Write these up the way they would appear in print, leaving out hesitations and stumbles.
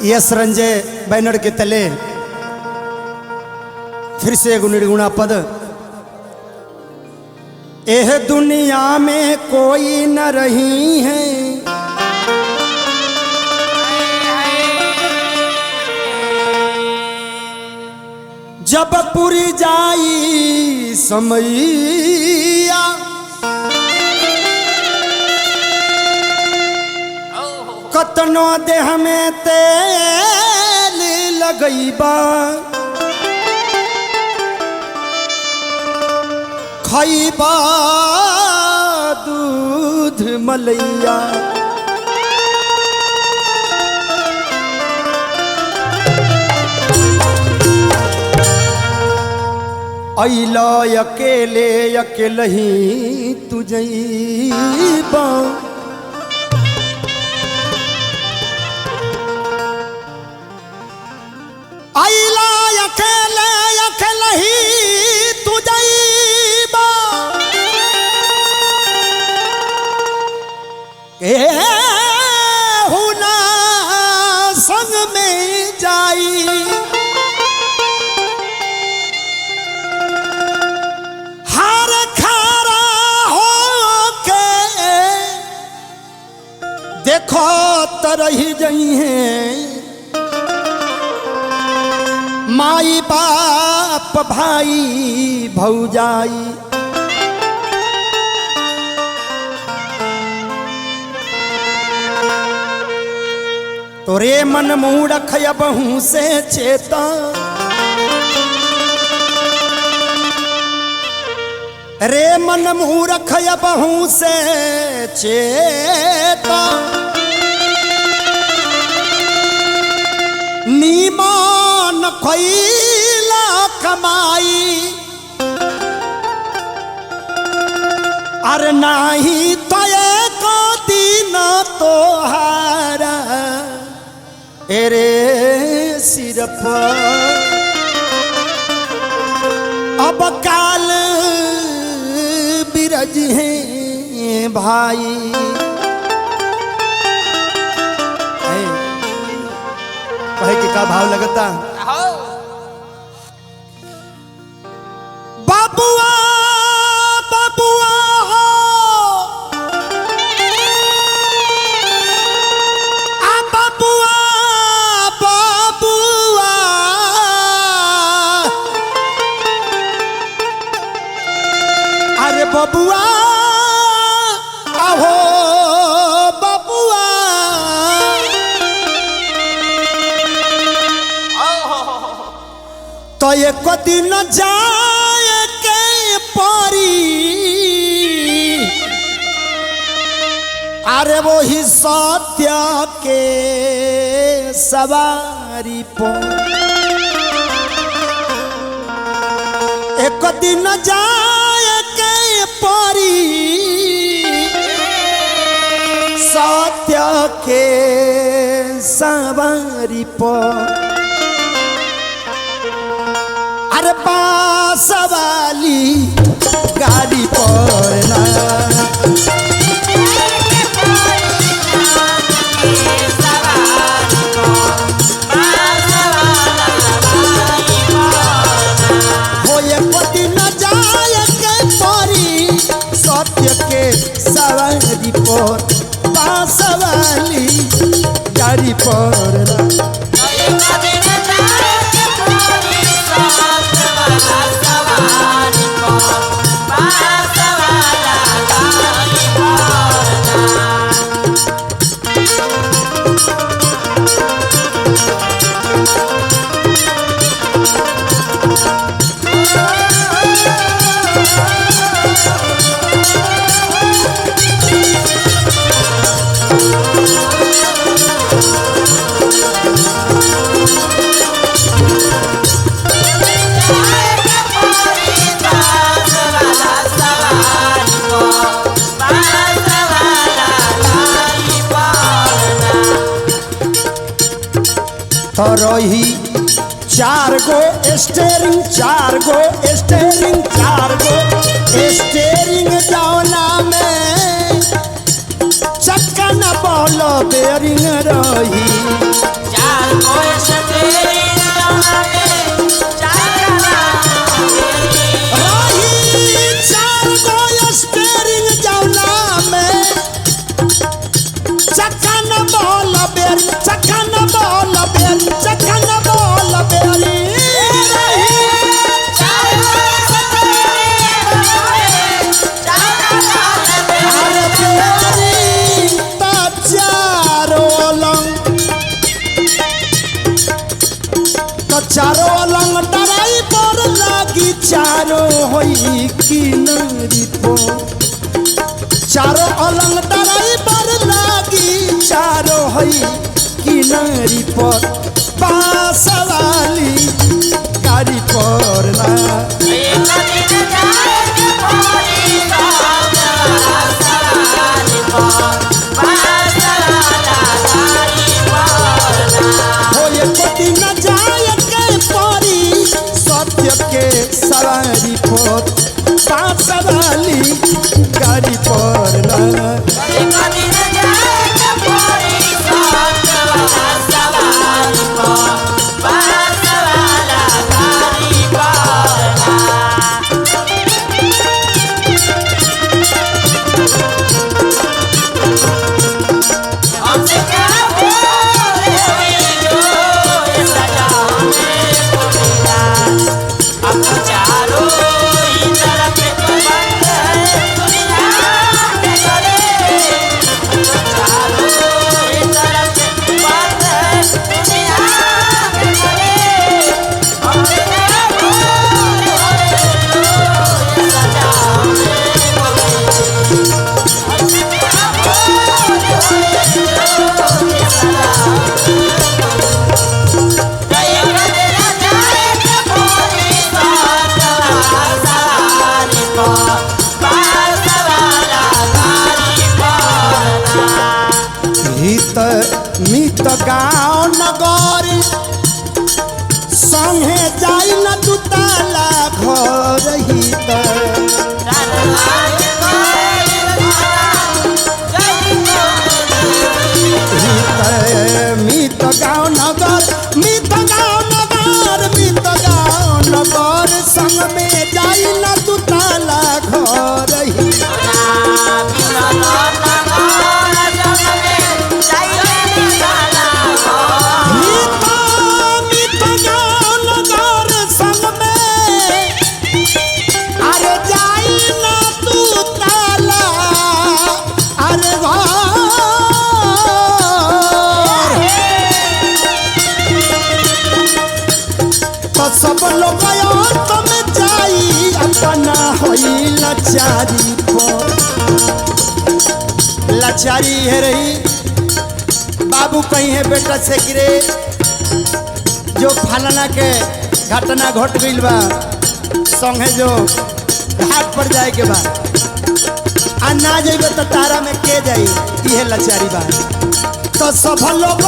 Yes Ranjay banner के तले फिर से एक निर्गुणा पद। एह दुनिया में कोई न रही है, जब पूरी जाई समैया, कतनो देह में तेल लगैबा, खैबा दूध मलैया। अइला अकेले अकेले ही तू जइबा, अइला अकेले अकेले ही तू जइबा, हुना संग में जाई, हार खारा होके देखो तरही जई है, माई बाप भाई भौजाई। तो रे मन मूढ़ खयबहू से चेता, रे मन मूढ़ खयबहू से चेता, नीमान खैला कमाई, अरे नाही तो एक दिन तोहारा एरे सिर पर अब काल बिरज हैं भाई। कहे कि का भाव लगता, बाबुआ बाबुआ हो आ बाबुआ बाबुआ, अरे बाबुआ आहो बाबुआ, तो एक दिन जाए के परी, अरे वो ही सत्य के सवारी पर, एक दिन जाए के परी, सत्य के सवारी पर। अरे पास वाली गाड़ी पर ना, हो ये पति न जाए के परी, सत्य के सवारी पर, पास वाली गाड़ी पर ना। तो रही चार गो स्टेरिंग, चार गो स्टेरिंग, चार गो स्टेरिंग जौना में चक्का न बॉल बेरिंग रही, चार चारो अलंग डराई पर लागी चारो होई किनारी पर चारो अलंग डराई पर लागी चारो होई किनारी पर बांसवाली गाड़ी पर ना के सवारी पर बांसवाली गाड़ी पर ना मित गाँव नगर संगे जाई न दुताला घर हित मित गाँव नगर मित गाँव नगर मित गाँव नगर संग में जाई न दुताला घर हित सब लोग तुम जाई अपना होई लाचारी पर लाचारी है रही बाबू कहीं है बेटा से गिरे जो फलाना के घटना घट गई बा संगे जो घाट पर जाए के बाद आ ना जाइबे तो तारा में के जाई ये लाचारी बा तो सब लोग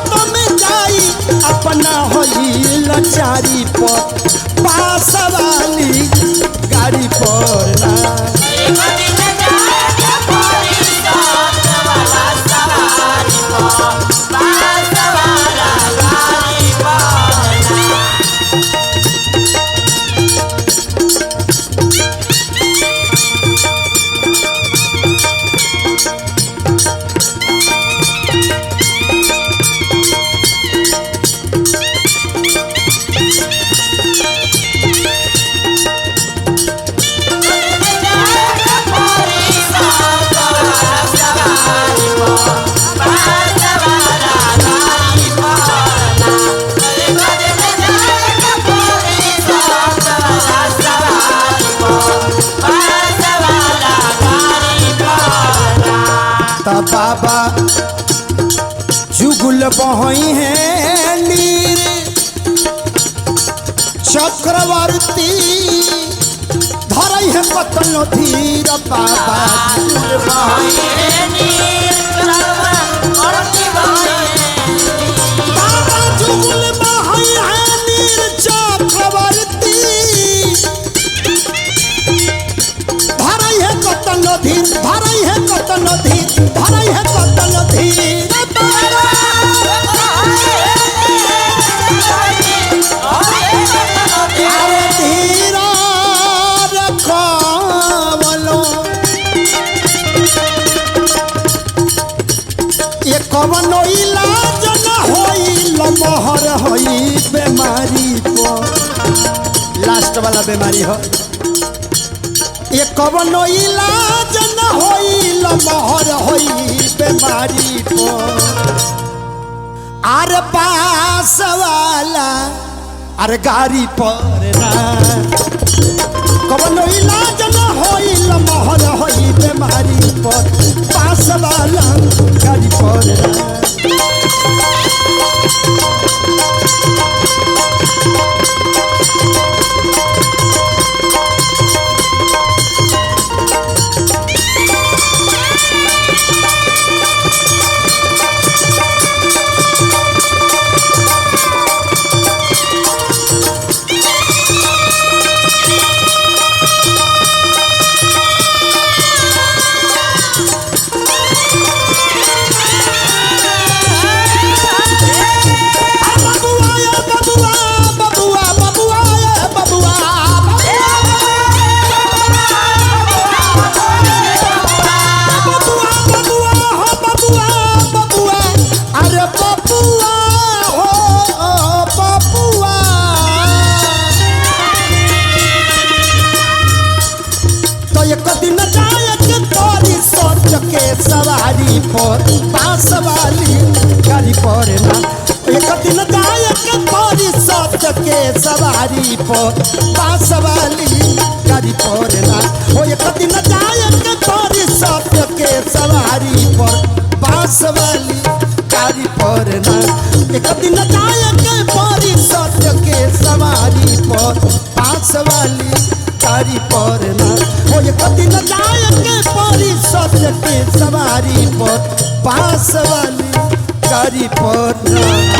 तुम जाई अपना होई लाचारी पर बांसवाली गाड़ी पर ना बाबा जुगुल बहई है नीर चक्रवर्ती धरई है कतन धीर बाबा जुगुल बहई है नीर बाबा जुगुल बहई है नीर चक्रवर्ती धरई है कतन धीर धरई है कतन धीर धरई है कतन धीर कवनो इलाज न होई लमहर होई बीमारी पर लास्ट वाला बीमारी हो ये कवनो इलाज न होई लमहर होई बीमारी पर आर बांस वाला अरे गाड़ी पर ना कवनो इलाज न होइल महल होई बीमारी पर पास वाला गाड़ी पर ना सवारी पर पास वाली गाड़ी पर ना एक दिन जाए के परी सच के सवारी पर पास वाली गाड़ी पर ना ओ एक दिन जाए के परी सच के सवारी पर पास वाली गाड़ी पर ना एक दिन जाए के परी सच के सवारी पर पास वाली गाड़ी पर ना ओ एक दिन जाए के परी सच के सवारी पर पास वाली गाड़ी पर ना।